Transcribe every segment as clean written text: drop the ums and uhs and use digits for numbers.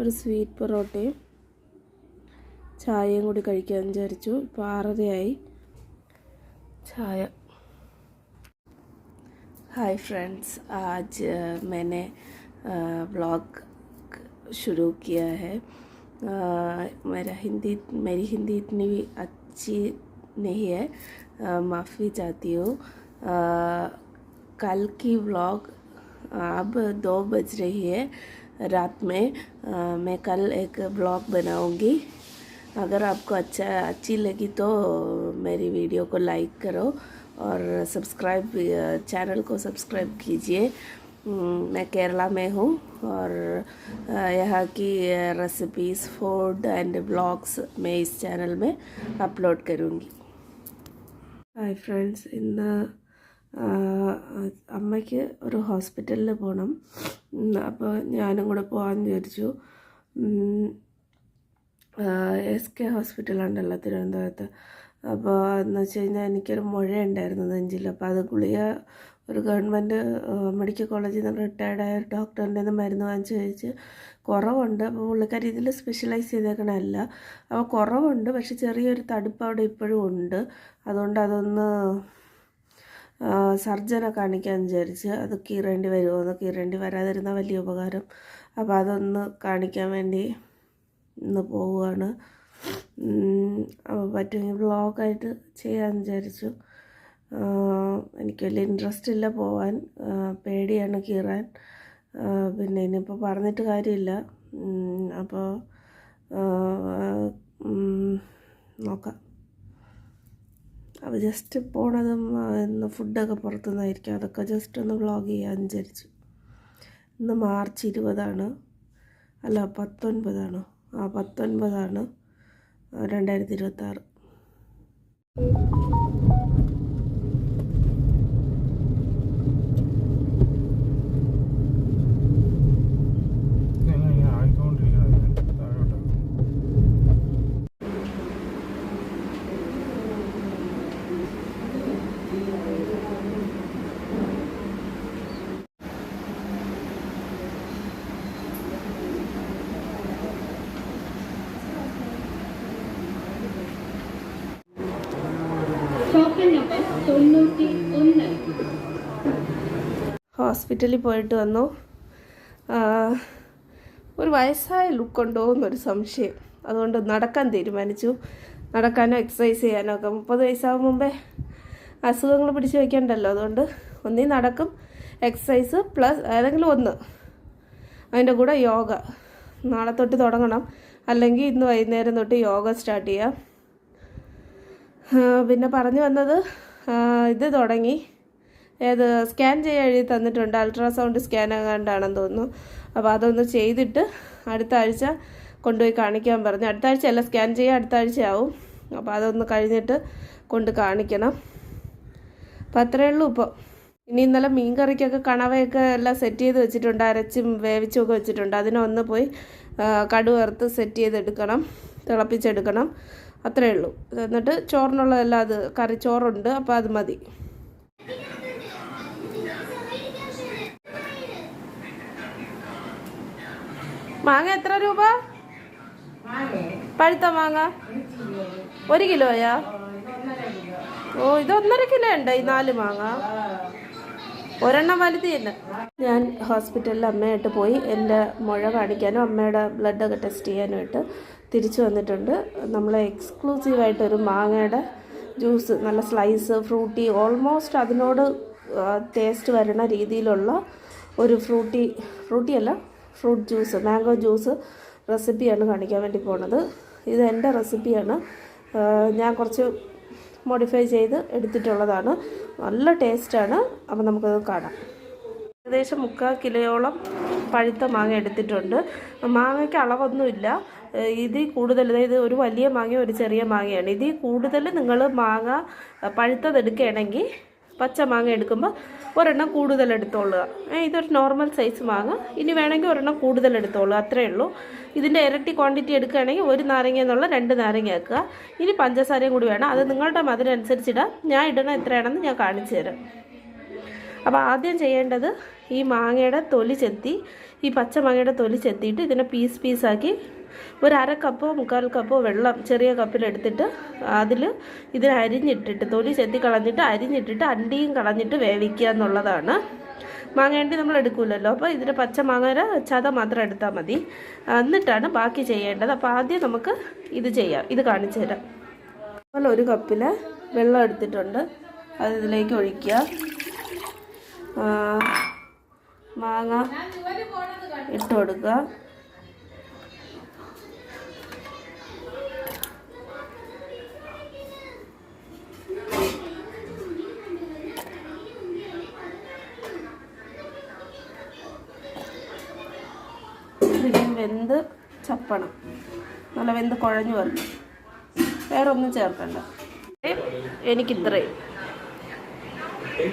ഒരു സ്വീറ്റ് പൊറോട്ടയും ചായയും കൂടി കഴിക്കാൻ വിചാരിച്ചു. ഇപ്പോൾ 6:30 चाय। हाय फ्रेंड्स, आज मैंने ब्लॉग शुरू किया है। मेरी हिंदी इतनी भी अच्छी नहीं है, माफ़ी चाहती हूँ। कल की ब्लॉग अब 2 बज रही है रात में। मैं कल एक ब्लॉग बनाऊँगी। अगर आपको अच्छी लगी तो मेरी वीडियो को लाइक करो और चैनल को सब्सक्राइब कीजिए। मैं केरला में हूँ और यहाँ की रेसिपीज़, फूड एंड ब्लॉग्स मैं इस चैनल में अपलोड करूँगी। हाय फ्रेंड्स, ഇന്ന് അമ്മയ്ക്ക് ഒരു ഹോസ്പിറ്റലിൽ പോകണം. അപ്പോൾ ഞാനും കൂടെ പോകാമെന്ന് വിചാരിച്ചു. SK ഹോസ്പിറ്റലുണ്ടല്ലോ തിരുവനന്തപുരത്ത്. അപ്പോൾ എന്ന് വെച്ച് കഴിഞ്ഞാൽ എനിക്കൊരു മുഴയുണ്ടായിരുന്നു നെഞ്ചിൽ. അപ്പോൾ അത് ഗുളിക ഒരു ഗവൺമെൻറ് മെഡിക്കൽ കോളേജിൽ നിന്ന് റിട്ടയർഡായ ഒരു ഡോക്ടറിൻ്റെ നിന്ന് മരുന്ന് വാങ്ങിച്ച് കഴിച്ച് കുറവുണ്ട്. അപ്പോൾ പുള്ളിക്കാരി ഇതിൽ സ്പെഷ്യലൈസ് ചെയ്തേക്കണമല്ല. അപ്പോൾ കുറവുണ്ട്, പക്ഷെ ചെറിയൊരു തടുപ്പ് അവിടെ ഇപ്പോഴും ഉണ്ട്. അതുകൊണ്ട് അതൊന്ന് സർജനെ കാണിക്കാൻ വിചാരിച്ച്. അത് കീറേണ്ടി വരുമോ, കീറേണ്ടി വരാതിരുന്നാൽ വലിയ ഉപകാരം. അപ്പോൾ അതൊന്ന് കാണിക്കാൻ വേണ്ടി ഇന്ന് പോവുകയാണ്. പറ്റുമെങ്കിൽ വ്ളോഗായിട്ട് ചെയ്യാമെന്ന് വിചാരിച്ചു. എനിക്ക് വലിയ ഇൻട്രസ്റ്റ് ഇല്ല പോവാൻ, പേടിയാണ് കീറാൻ. പിന്നെ ഇനിയിപ്പോൾ പറഞ്ഞിട്ട് കാര്യമില്ല. അപ്പോൾ നോക്കാം. അപ്പോൾ ജസ്റ്റ് പോണതും ഇന്ന് ഫുഡൊക്കെ പുറത്തുനിന്നായിരിക്കും, അതൊക്കെ ജസ്റ്റ് ഒന്ന് വ്ളോഗ് ചെയ്യാമെന്ന് വിചാരിച്ചു. ഇന്ന് മാർച്ച് 20 അല്ല 19 19 2026. ഹോസ്പിറ്റലിൽ പോയിട്ട് വന്നു. ഒരു വയസ്സായ ലുക്കുണ്ടോ എന്നൊരു സംശയം. അതുകൊണ്ട് നടക്കാൻ തീരുമാനിച്ചു. നടക്കാനോ എക്സസൈസ് ചെയ്യാനോ ഒക്കെ 30 വയസ്സാകും മുമ്പേ അസുഖങ്ങൾ പിടിച്ച് വയ്ക്കണ്ടല്ലോ. അതുകൊണ്ട് ഒന്നീ നടക്കും, എക്സസൈസ് പ്ലസ് ഏതെങ്കിലും ഒന്ന്, അതിൻ്റെ കൂടെ യോഗ. നാളെ തൊട്ട് തുടങ്ങണം, അല്ലെങ്കിൽ ഇന്ന് വൈകുന്നേരം തൊട്ട് യോഗ സ്റ്റാർട്ട് ചെയ്യാം. പിന്നെ പറഞ്ഞു വന്നത്, ഇത് തുടങ്ങി, സ്കാൻ ചെയ്യാൻ എഴുതി തന്നിട്ടുണ്ട്. അൾട്രാസൗണ്ട് സ്കാൻ ആകാണ്ടാണെന്ന് തോന്നുന്നു. അപ്പോൾ അതൊന്ന് ചെയ്തിട്ട് അടുത്ത ആഴ്ച കൊണ്ടുപോയി കാണിക്കാൻ പറഞ്ഞു. അടുത്ത ആഴ്ച അല്ല സ്കാൻ ചെയ്യാൻ, അടുത്ത ആഴ്ചയാവും. അപ്പോൾ അതൊന്ന് കഴിഞ്ഞിട്ട് കൊണ്ട് കാണിക്കണം. അപ്പോൾ അത്രയേ ഉള്ളൂ. ഇപ്പോൾ ഇനി ഇന്നലെ മീൻ കറിക്കൊക്കെ കണവയൊക്കെ എല്ലാം സെറ്റ് ചെയ്ത് വെച്ചിട്ടുണ്ട്, അരച്ചും വേവിച്ചും ഒക്കെ വെച്ചിട്ടുണ്ട്. അതിനൊന്ന് പോയി കടുക് വറുത്ത് സെറ്റ് ചെയ്തെടുക്കണം, തിളപ്പിച്ചെടുക്കണം. അത്രയേ ഉള്ളൂ. എന്നിട്ട് ചോറിനുള്ളതെല്ലാം, അത് കറിച്ചോറുണ്ട്, അപ്പോൾ അത് മതി. മാങ്ങ എത്ര രൂപ? പഴുത്ത മാങ്ങ 1 കിലോയാ? ഓ, ഇത് 1.5 കിലോ ഉണ്ട് ഈ 4 മാങ്ങ. ഒരെണ്ണം വലുത് തന്നെ. ഞാൻ ഹോസ്പിറ്റലിൽ അമ്മയായിട്ട് പോയി എൻ്റെ മുഴ കാണിക്കാനും അമ്മയുടെ ബ്ലഡൊക്കെ ടെസ്റ്റ് ചെയ്യാനുമായിട്ട് തിരിച്ചു വന്നിട്ടുണ്ട്. നമ്മൾ എക്സ്ക്ലൂസീവായിട്ടൊരു മാങ്ങയുടെ ജ്യൂസ്, നല്ല സ്ലൈസ് ഫ്രൂട്ടി, ഓൾമോസ്റ്റ് അതിനോട് ടേസ്റ്റ് വരണ രീതിയിലുള്ള ഒരു ഫ്രൂട്ടിയല്ല ഫ്രൂട്ട് ജ്യൂസ്, മാംഗോ ജ്യൂസ് റെസിപ്പിയാണ് കാണിക്കാൻ വേണ്ടി പോണത്. ഇത് എൻ്റെ റെസിപ്പിയാണ്, ഞാൻ കുറച്ച് മോഡിഫൈ ചെയ്ത് എടുത്തിട്ടുള്ളതാണ്. നല്ല ടേസ്റ്റാണ്. അപ്പോൾ നമുക്കത് കാണാം. ഏകദേശം 3/4 കിലോയോളം പഴുത്ത മാങ്ങ എടുത്തിട്ടുണ്ട്. മാങ്ങയ്ക്ക് അളവൊന്നുമില്ല. ഇതിൽ കൂടുതൽ, അതായത് ഒരു വലിയ മാങ്ങ ഒരു ചെറിയ മാങ്ങയാണ്. ഇതിൽ കൂടുതൽ നിങ്ങൾ മാങ്ങ പഴുത്തതെടുക്കുകയാണെങ്കിൽ പച്ച മാങ്ങ എടുക്കുമ്പോൾ ഒരെണ്ണം കൂടുതൽ എടുത്തോളുക. ഇതൊരു നോർമൽ സൈസ് മാങ്ങ. ഇനി വേണമെങ്കിൽ ഒരെണ്ണം കൂടുതൽ എടുത്തോളുക, അത്രയേ ഉള്ളൂ. ഇതിൻ്റെ ഇരട്ടി ക്വാണ്ടിറ്റി എടുക്കുകയാണെങ്കിൽ 1 നാരങ്ങ എന്നുള്ള 2 നാരങ്ങ ആക്കുക. ഇനി പഞ്ചസാരയും കൂടി വേണം. അത് നിങ്ങളുടെ മധുരം അനുസരിച്ചിടാം. ഞാൻ ഇടണം എത്രയാണെന്ന് ഞാൻ കാണിച്ചു തരാം. അപ്പോൾ ആദ്യം ചെയ്യേണ്ടത്, ഈ മാങ്ങയുടെ തൊലി ചെത്തി, ഈ പച്ച മാങ്ങയുടെ തൊലി ചെത്തിയിട്ട് ഇതിനെ പീസാക്കി ഒരു 1/2 കപ്പോ 3/4 കപ്പോ വെള്ളം ചെറിയ കപ്പിലെടുത്തിട്ട് അതിൽ ഇതിനെ അരിഞ്ഞിട്ടിട്ട് തൊലി ചെത്തി കളഞ്ഞിട്ട് അരിഞ്ഞിട്ടിട്ട് അണ്ടിയും കളഞ്ഞിട്ട് വേവിക്കുക എന്നുള്ളതാണ്. മാങ്ങയണ്ടി നമ്മൾ എടുക്കില്ലല്ലോ, അപ്പോൾ ഇതിൻ്റെ പച്ച മാങ്ങയുടെ ചത മാത്രം എടുത്താൽ മതി. എന്നിട്ടാണ് ബാക്കി ചെയ്യേണ്ടത്. അപ്പോൾ ആദ്യം നമുക്ക് ഇത് ചെയ്യാം, ഇത് കാണിച്ചു തരാം. അതുപോലെ 1 കപ്പിൽ വെള്ളം എടുത്തിട്ടുണ്ട്, അത് ഇതിലേക്ക് ഒഴിക്കുക. മാങ്ങ ഇട്ട് കൊടുക്കുക. വെന്ത് ചപ്പണം, നല്ല വെന്ത് കുഴഞ്ഞു വരണം. വേറെ ഒന്നും ചേർക്കണ്ട. എനിക്കിത്രയും.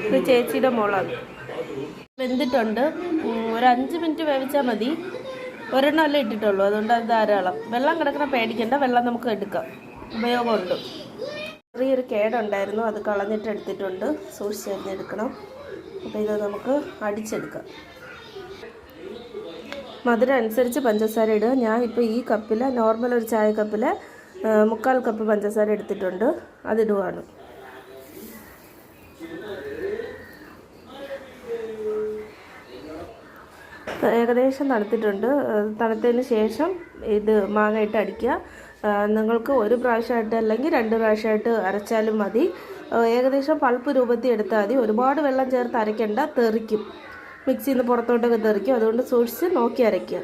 ഇത് ചേച്ചിയുടെ മോളാണ്. വെന്തിട്ടുണ്ട്. ഒരു 5 മിനിറ്റ് വേവിച്ചാൽ മതി. ഒരെണ്ണമല്ലേ ഇട്ടിട്ടുള്ളൂ, അതുകൊണ്ട് അത് ധാരാളം. വെള്ളം കിടക്കണ പേടിക്കണ്ട, വെള്ളം നമുക്ക് എടുക്കാം, ഉപയോഗമുണ്ട്. ചെറിയൊരു കേടുണ്ടായിരുന്നു, അത് കളഞ്ഞിട്ട് എടുത്തിട്ടുണ്ട്. സൂക്ഷിച്ച് അരിഞ്ഞെടുക്കണം. അപ്പോൾ ഇത് നമുക്ക് അടിച്ചെടുക്കാം. മധുരം അനുസരിച്ച് പഞ്ചസാര ഇടുക. ഞാൻ ഇപ്പോൾ ഈ കപ്പിൽ, നോർമൽ ഒരു ചായ കപ്പിൽ 3/4 കപ്പ് പഞ്ചസാര എടുത്തിട്ടുണ്ട്, അതിടുവാണ്. ഏകദേശം തണുത്തിട്ടുണ്ട്. തണുത്തതിന് ശേഷം ഇത് മാങ്ങ ഇട്ട് അടിക്കുക. നിങ്ങൾക്ക് 1 പ്രാവശ്യമായിട്ട് അല്ലെങ്കിൽ 2 പ്രാവശ്യമായിട്ട് അരച്ചാലും മതി. ഏകദേശം പൾപ്പ് രൂപത്തിൽ എടുത്താൽ മതി. ഒരുപാട് വെള്ളം ചേർത്ത് അരയ്ക്കേണ്ട, തെറിക്കും. മിക്സിയിൽ നിന്ന് പുറത്തോട്ടൊക്കെ തെറിക്കും. അതുകൊണ്ട് സൂക്ഷിച്ച് നോക്കി അരയ്ക്കുക.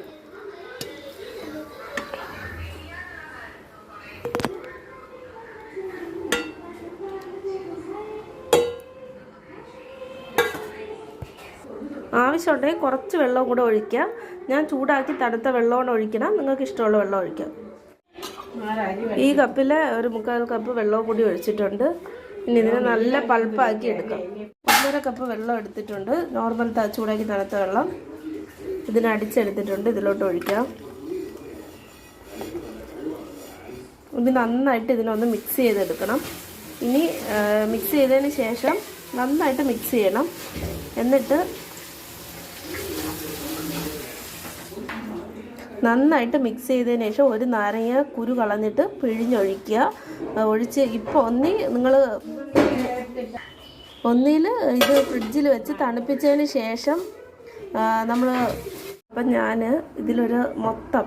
ആവശ്യമുണ്ടെങ്കിൽ കുറച്ച് വെള്ളവും കൂടെ ഒഴിക്കുക. ഞാൻ ചൂടാക്കി തണുത്ത വെള്ളമാണ് ഒഴിക്കണം, നിങ്ങൾക്ക് ഇഷ്ടമുള്ള വെള്ളം ഒഴിക്കാം. ഈ കപ്പിൽ ഒരു 3/4 കപ്പ് വെള്ളവും കൂടി ഒഴിച്ചിട്ടുണ്ട്. ഇനി ഇതിനെ നല്ല പൾപ്പാക്കി എടുക്കാം. 1.5 കപ്പ് വെള്ളം എടുത്തിട്ടുണ്ട്, നോർമൽ ചൂടാക്കി തണുത്ത വെള്ളം. ഇതിനെ അടിച്ചെടുത്തിട്ടുണ്ട്, ഇതിലോട്ട് ഒഴിക്കാം. ഇത് നന്നായിട്ട് ഇതിനൊന്ന് മിക്സ് ചെയ്തെടുക്കണം. ഇനി മിക്സ് ചെയ്തതിന് ശേഷം നന്നായിട്ട് മിക്സ് ചെയ്യണം. എന്നിട്ട് നന്നായിട്ട് മിക്സ് ചെയ്തതിന് ശേഷം ഒരു നാരങ്ങ കുരു കളഞ്ഞിട്ട് പിഴിഞ്ഞൊഴിക്കുക. ഒഴിച്ച് ഇപ്പോൾ ഒന്നിൽ ഇത് ഫ്രിഡ്ജിൽ വെച്ച് തണുപ്പിച്ചതിന് ശേഷം അപ്പം ഞാൻ ഇതിലൊരു മൊത്തം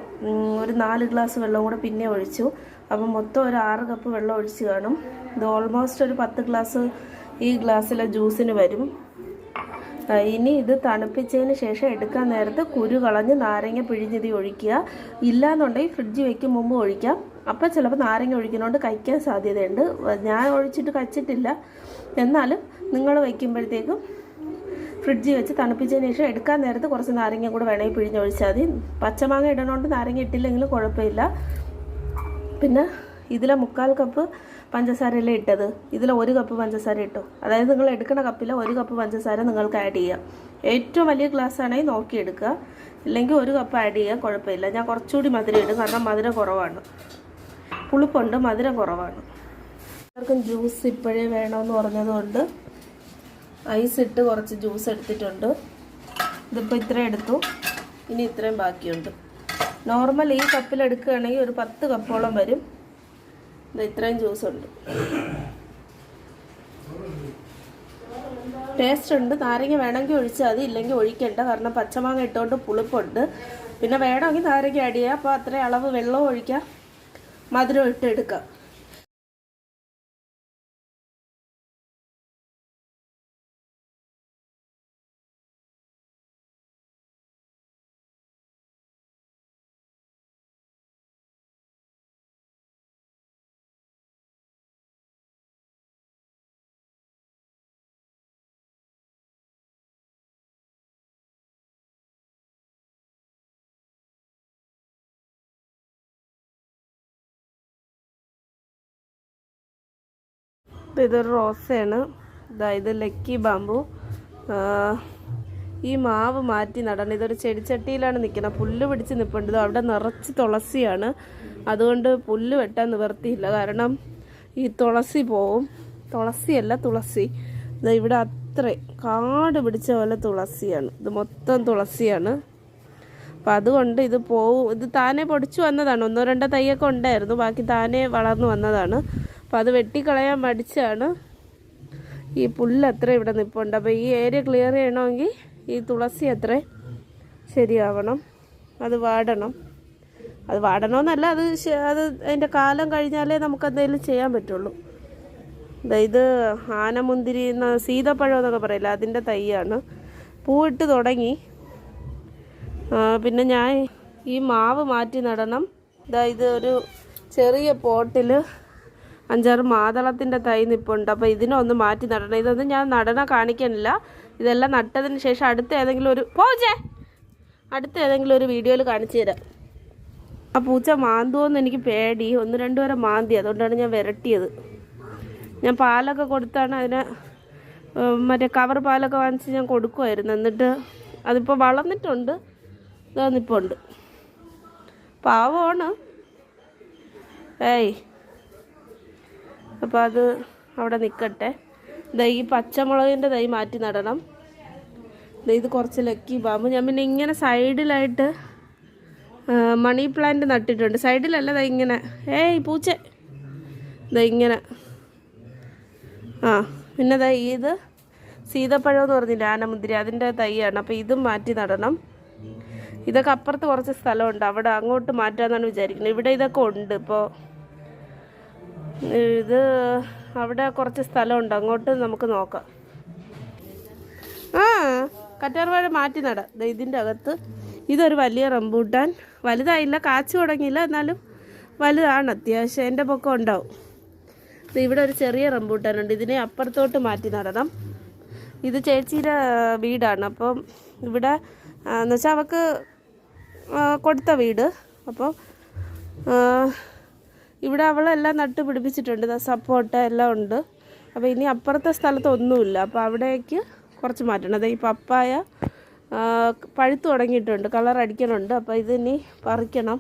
ഒരു 4 ഗ്ലാസ് വെള്ളം കൂടെ പിന്നെ ഒഴിച്ചു. അപ്പം മൊത്തം ഒരു 6 കപ്പ് വെള്ളം ഒഴിച്ച് കാണും. ഇത് ഓൾമോസ്റ്റ് ഒരു 10 ഗ്ലാസ് ഈ ഗ്ലാസ്സിലെ ജ്യൂസിന് വരും. ഇനി ഇത് തണുപ്പിച്ചതിന് ശേഷം എടുക്കാൻ നേരത്ത് കുരു കളഞ്ഞ് നാരങ്ങ പിഴിഞ്ഞതി ഒഴിക്കുക. ഇല്ലയെന്നുണ്ടെങ്കിൽ ഫ്രിഡ്ജിൽ വയ്ക്കും മുമ്പ് ഒഴിക്കാം. അപ്പം ചിലപ്പോൾ നാരങ്ങ ഒഴിക്കുന്നതുകൊണ്ട് കഴിക്കാൻ സാധ്യതയുണ്ട്. ഞാൻ ഒഴിച്ചിട്ട് കഴിച്ചിട്ടില്ല. എന്നാലും നിങ്ങൾ വയ്ക്കുമ്പോഴത്തേക്കും ഫ്രിഡ്ജിൽ വെച്ച് തണുപ്പിച്ചതിന് ശേഷം എടുക്കാൻ നേരത്ത് കുറച്ച് നാരങ്ങ കൂടെ വേണമെങ്കിൽ പിഴിഞ്ഞൊഴിച്ചാൽ മതി. പച്ചമാങ്ങ ഇടണോണ്ട് നാരങ്ങ ഇട്ടില്ലെങ്കിലും കുഴപ്പമില്ല. പിന്നെ ഇതിലെ 3/4 കപ്പ് പഞ്ചസാരയല്ലേ ഇട്ടത്, ഇതിൽ 1 കപ്പ് പഞ്ചസാര ഇട്ടു. അതായത് നിങ്ങൾ എടുക്കുന്ന കപ്പിൽ 1 കപ്പ് പഞ്ചസാര നിങ്ങൾക്ക് ആഡ് ചെയ്യാം. ഏറ്റവും വലിയ ഗ്ലാസ് ആണെങ്കിൽ നോക്കിയെടുക്കുക, ഇല്ലെങ്കിൽ 1 കപ്പ് ആഡ് ചെയ്യാം, കുഴപ്പമില്ല. ഞാൻ കുറച്ചുകൂടി മധുരം ഇടും, കാരണം മധുരം കുറവാണ്, പുളിപ്പുണ്ട്, മധുരം കുറവാണ്. എല്ലാവർക്കും ജ്യൂസ് ഇപ്പോഴേ വേണമെന്ന് പറഞ്ഞതുകൊണ്ട് ഐസ് ഇട്ട് കുറച്ച് ജ്യൂസ് എടുത്തിട്ടുണ്ട്. ഇതിപ്പോൾ ഇത്രയും എടുത്തു, ഇനി ഇത്രയും ബാക്കിയുണ്ട്. നോർമൽ ഈ കപ്പിൽ എടുക്കുകയാണെങ്കിൽ ഒരു 10 കപ്പോളം വരും. ഇത്രയും ജ്യൂസ് ഉണ്ട്. ടേസ്റ്റ് ഉണ്ട്. നാരങ്ങ വേണമെങ്കിൽ ഒഴിച്ചാൽ മതി, ഇല്ലെങ്കിൽ ഒഴിക്കണ്ട, കാരണം പച്ചമാങ്ങ ഇട്ടുകൊണ്ട് പുളിപ്പുണ്ട്. പിന്നെ വേണമെങ്കിൽ നാരങ്ങ ആഡ് ചെയ്യാം. അപ്പോൾ അത്രയും അളവ് വെള്ളവും ഒഴിക്കാം, മധുരം ഇട്ട് എടുക്കാം. ഇതൊരു റോസയാണ്. ഇത് ലക്കി ബാമ്പു. ഈ മാവ് മാറ്റി നടണം. ഇതൊരു ചെടിച്ചട്ടിയിലാണ് നിൽക്കുന്നത്. പുല്ല് പിടിച്ച് നിൽപ്പുണ്ട്. അവിടെ നിറച്ച് തുളസിയാണ്. അതുകൊണ്ട് പുല്ല് വെട്ടാൻ നിവർത്തിയില്ല, കാരണം ഈ തുളസി പോവും. തുളസിയല്ല, തുളസി. ഇവിടെ ഇത്രയും കാട് പിടിച്ച പോലെ തുളസിയാണ്. ഇത് മൊത്തം തുളസിയാണ്. അപ്പം അതുകൊണ്ട് ഇത് പോവും. ഇത് താനെ പൊടിച്ചു വന്നതാണ്. 1-2 തൈയൊക്കെ ഉണ്ടായിരുന്നു, ബാക്കി താനെ വളർന്നു വന്നതാണ്. അപ്പം അത് വെട്ടിക്കളയാൻ മടിച്ചാണ്. ഈ പുല്ല് അത്ര ഇവിടെ നിൽപ്പുണ്ട്. അപ്പോൾ ഈ ഏരിയ ക്ലിയർ ചെയ്യണമെങ്കിൽ ഈ തുളസി അത്ര ശരിയാവണം. അത് വാടണം. അത് വാടണമെന്നല്ല, അത് അതിൻ്റെ കാലം കഴിഞ്ഞാലേ നമുക്ക് എന്തെങ്കിലും ചെയ്യാൻ പറ്റുള്ളൂ. ഇത് ആനമുന്തിരി സീതപ്പഴം എന്നൊക്കെ പറയില്ല, അതിൻ്റെ തൈയാണ്. പൂവിട്ട് തുടങ്ങി. പിന്നെ ഞാൻ ഈ മാവ് മാറ്റി നടണം. ഇത് ഒരു ചെറിയ പോട്ടിൽ 5-6 മാതളത്തിൻ്റെ തൈ നിൽപ്പുണ്ട്. അപ്പോൾ ഇതിനൊന്ന് മാറ്റി നടണം. ഇതൊന്നും ഞാൻ നടണ കാണിക്കാനില്ല. ഇതെല്ലാം നട്ടതിന് ശേഷം അടുത്ത ഏതെങ്കിലും ഒരു വീഡിയോയിൽ കാണിച്ചു തരാം. ആ പൂച്ച മാന്തുമെന്ന് എനിക്ക് പേടി. 1-2 വരെ മാന്തി. അതുകൊണ്ടാണ് ഞാൻ വിരട്ടിയത്. ഞാൻ പാലൊക്കെ കൊടുത്താണ് അതിന്, മറ്റേ കവർ പാലൊക്കെ വാങ്ങിച്ച് ഞാൻ കൊടുക്കുമായിരുന്നു. എന്നിട്ട് അതിപ്പോൾ വളർന്നിട്ടുണ്ട്. ഇതാന്നിപ്പോൾ ഉണ്ട്. പാവമാണ്. അപ്പോൾ അത് അവിടെ നിൽക്കട്ടെ. ഈ പച്ചമുളകിൻ്റെ തൈ മാറ്റി നടണം. ഇത് കുറച്ച് ലക്കി ബാമ്പ്. ഞാൻ പിന്നെ ഇങ്ങനെ സൈഡിലായിട്ട് മണി പ്ലാന്റ് നട്ടിട്ടുണ്ട്. സൈഡിലല്ല, ഇങ്ങനെ. പൂച്ച ഇങ്ങനെ. പിന്നെ ഇത് സീതപ്പഴം എന്ന് പറഞ്ഞില്ല, ആനമുന്തിരി, അതിൻ്റെ തൈയാണ്. അപ്പോൾ ഇതും മാറ്റി നടണം. ഇതൊക്കെ അപ്പുറത്ത് കുറച്ച് സ്ഥലമുണ്ട്, അവിടെ അങ്ങോട്ട് മാറ്റാമെന്നാണ് വിചാരിക്കുന്നത്. ഇവിടെ ഇതൊക്കെ ഉണ്ട്. ഇപ്പോൾ ഇത് അവിടെ കുറച്ച് സ്ഥലമുണ്ട്, അങ്ങോട്ട് നമുക്ക് നോക്കാം. കറ്റാർവാഴ മാറ്റി നടാം. ഇതിൻ്റെ അകത്ത് ഇതൊരു വലിയ റംബൂട്ടാൻ. വലുതായില്ല, കാച്ചു തുടങ്ങിയില്ല, എന്നാലും വലുതാണ് അത്യാവശ്യം. എൻ്റെ പൊക്കം ഉണ്ടാവും. ഇവിടെ ഒരു ചെറിയ റംബൂട്ടാനുണ്ട്. ഇതിനെ അപ്പുറത്തോട്ട് മാറ്റി നടണം. ഇത് ചേച്ചിയുടെ വീടാണ്. അപ്പം ഇവിടെ എന്ന് വെച്ചാൽ അവൾക്ക് കൊടുത്ത വീട്. അപ്പോൾ ഇവിടെ അവളെല്ലാം നട്ട് പിടിപ്പിച്ചിട്ടുണ്ട്. സപ്പോർട്ട് എല്ലാം ഉണ്ട്. അപ്പോൾ ഇനി അപ്പുറത്തെ സ്ഥലത്ത് ഒന്നുമില്ല. അപ്പോൾ അവിടേക്ക് കുറച്ച് മാറ്റണം. ഈ പപ്പായ പഴുത്ത് തുടങ്ങിയിട്ടുണ്ട്, കളർ അടിക്കണുണ്ട്. അപ്പോൾ ഇതിനി പറിക്കണം.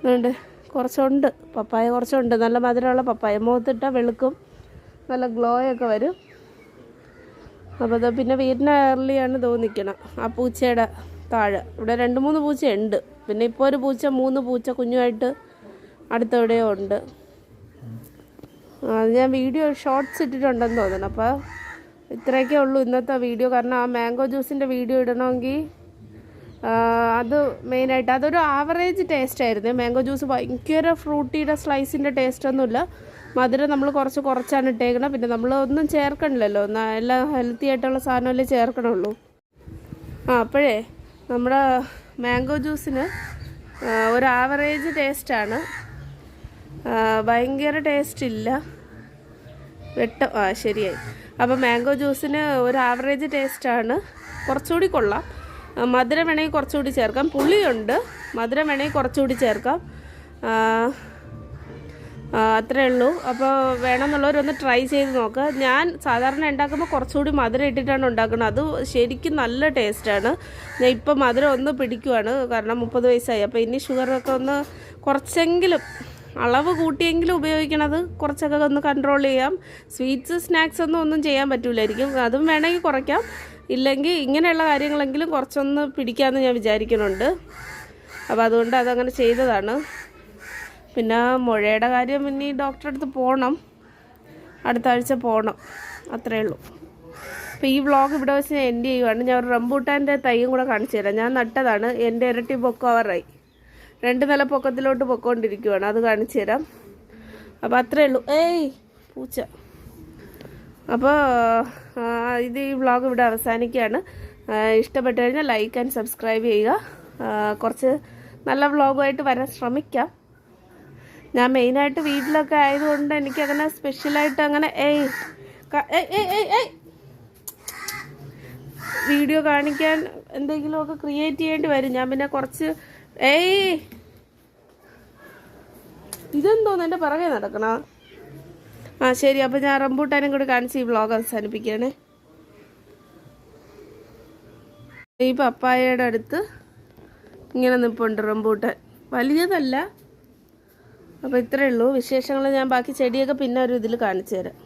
അതുകൊണ്ട് കുറച്ചുണ്ട്, പപ്പായ കുറച്ചുണ്ട്. നല്ല മധുരമുള്ള പപ്പായ. മുഖത്തിട്ടാൽ വെളുക്കും, നല്ല ഗ്ലോയൊക്കെ വരും. അപ്പോൾ അത് പിന്നെ വീടിൻ്റെ എയർലിയാണ് തോന്നിക്കണം. ആ പൂച്ചയുടെ താഴെ ഇവിടെ 2-3 പൂച്ചയുണ്ട്. പിന്നെ ഇപ്പോൾ ഒരു പൂച്ച, 3 പൂച്ച കുഞ്ഞുമായിട്ട് അടുത്തെവിടെയോ ഉണ്ട്. അത് ഞാൻ വീഡിയോ ഷോർട്ട്സ് ഇട്ടിട്ടുണ്ടെന്ന് തോന്നണം. അപ്പോൾ ഇത്രയൊക്കെ ഉള്ളൂ ഇന്നത്തെ വീഡിയോ. കാരണം ആ മാംഗോ ജ്യൂസിൻ്റെ വീഡിയോ ഇടണമെങ്കിൽ അത് മെയിനായിട്ട് അതൊരു ആവറേജ് ടേസ്റ്റ് ആയിരുന്നു. മാംഗോ ജ്യൂസ് ഭയങ്കര ഫ്രൂട്ടിയുടെ സ്ലൈസിൻ്റെ ടേസ്റ്റൊന്നുമില്ല. മധുരം നമ്മൾ കുറച്ചാണ് ഇട്ടേക്കണം. പിന്നെ നമ്മൾ ഒന്നും ചേർക്കണില്ലല്ലോ, എല്ലാം ഹെൽത്തി ആയിട്ടുള്ള സാധനമല്ലേ ചേർക്കണുള്ളൂ. അപ്പോഴേ നമ്മുടെ മാംഗോ ജ്യൂസിന് ഒരു ആവറേജ് ടേസ്റ്റാണ്, ഭയങ്കര ടേസ്റ്റ് ഇല്ല. ശരിയായി. അപ്പോൾ മാംഗോ ജ്യൂസിന് ഒരു ആവറേജ് ടേസ്റ്റാണ്, കുറച്ചുകൂടി കൊള്ളാം. മധുരം വേണമെങ്കിൽ കുറച്ചുകൂടി ചേർക്കാം. പുളിയുണ്ട്, മധുരം വേണമെങ്കിൽ കുറച്ചുകൂടി ചേർക്കാം. അത്രേ ഉള്ളൂ. അപ്പോൾ വേണമെന്നുള്ളവരൊന്ന് ട്രൈ ചെയ്ത് നോക്കുക. ഞാൻ സാധാരണ ഉണ്ടാക്കുമ്പോൾ കുറച്ചുകൂടി മധുരം ഇട്ടിട്ടാണ് ഉണ്ടാക്കുന്നത്. അത് ശരിക്കും നല്ല ടേസ്റ്റാണ്. ഞാൻ ഇപ്പം മധുരം ഒന്ന് പിടിക്കുവാണ്, കാരണം 30 വയസ്സായി. അപ്പോൾ ഇനി ഷുഗറൊക്കെ ഒന്ന് കുറച്ചെങ്കിലും അളവ് കൂട്ടിയെങ്കിലും ഉപയോഗിക്കണത് കുറച്ചൊക്കെ ഒന്ന് കൺട്രോൾ ചെയ്യാം. സ്വീറ്റ്സ് സ്നാക്സ് ഒന്നും ചെയ്യാൻ പറ്റില്ലായിരിക്കും, അതും വേണമെങ്കിൽ കുറയ്ക്കാം. ഇല്ലെങ്കിൽ ഇങ്ങനെയുള്ള കാര്യങ്ങളെങ്കിലും കുറച്ചൊന്ന് പിടിക്കാമെന്ന് ഞാൻ വിചാരിക്കുന്നുണ്ട്. അപ്പോൾ അതുകൊണ്ട് അതങ്ങനെ ചെയ്തതാണ്. പിന്നെ മുഴയുടെ കാര്യം ഇനി ഡോക്ടറെ അടുത്ത് പോകണം, അടുത്ത ആഴ്ച പോകണം. അത്രയേ ഉള്ളൂ. അപ്പോൾ ഈ വ്ളോഗ് ഇവിടെ വെച്ച് ഞാൻ എൻഡ് ചെയ്യുവാണ്. ഞാൻ ഒരു റംബൂട്ടാൻ്റെ തൈയും കൂടെ കാണിച്ചു തരാം. ഞാൻ നട്ടതാണ്, എൻ്റെ ഇരട്ടി പൊക്കമാറായി. 2 നില പൊക്കത്തിലോട്ട് പൊക്കോണ്ടിരിക്കുവാണ്, അത് കാണിച്ചു തരാം. അപ്പോൾ അത്രയേ ഉള്ളൂ. പൂച്ച. അപ്പോൾ ഈ വ്ളോഗ് ഇവിടെ അവസാനിക്കുകയാണ്. ഇഷ്ടപ്പെട്ടു കഴിഞ്ഞാൽ ലൈക്ക് ആൻഡ് സബ്സ്ക്രൈബ് ചെയ്യുക. കുറച്ച് നല്ല വ്ളോഗുമായിട്ട് വരാൻ ശ്രമിക്കാം. ഞാൻ മെയിനായിട്ട് വീട്ടിലൊക്കെ ആയതുകൊണ്ട് എനിക്കങ്ങനെ സ്പെഷ്യലായിട്ട് അങ്ങനെ വീഡിയോ കാണിക്കാൻ എന്തെങ്കിലുമൊക്കെ ക്രിയേറ്റ് ചെയ്യേണ്ടി വരും. ഞാൻ പിന്നെ കുറച്ച് ഇതെന്തോന്ന് എൻ്റെ പിറകെ നടക്കണ. ശരി. അപ്പോൾ ഞാൻ റംബൂട്ടാനും കൂടി കാണിച്ച് ഈ വ്ളോഗ് അവസാനിപ്പിക്കുകയാണേ. ഈ പപ്പായയുടെ അടുത്ത് ഇങ്ങനെ നിൽപ്പുണ്ട് റംബൂട്ടാൻ, വലിയതല്ല. അപ്പോൾ ഇത്രയേ ഉള്ളൂ വിശേഷങ്ങൾ. ഞാൻ ബാക്കി ചെടിയൊക്കെ പിന്നെ ഒരു ഇതിൽ കാണിച്ചു തരാം.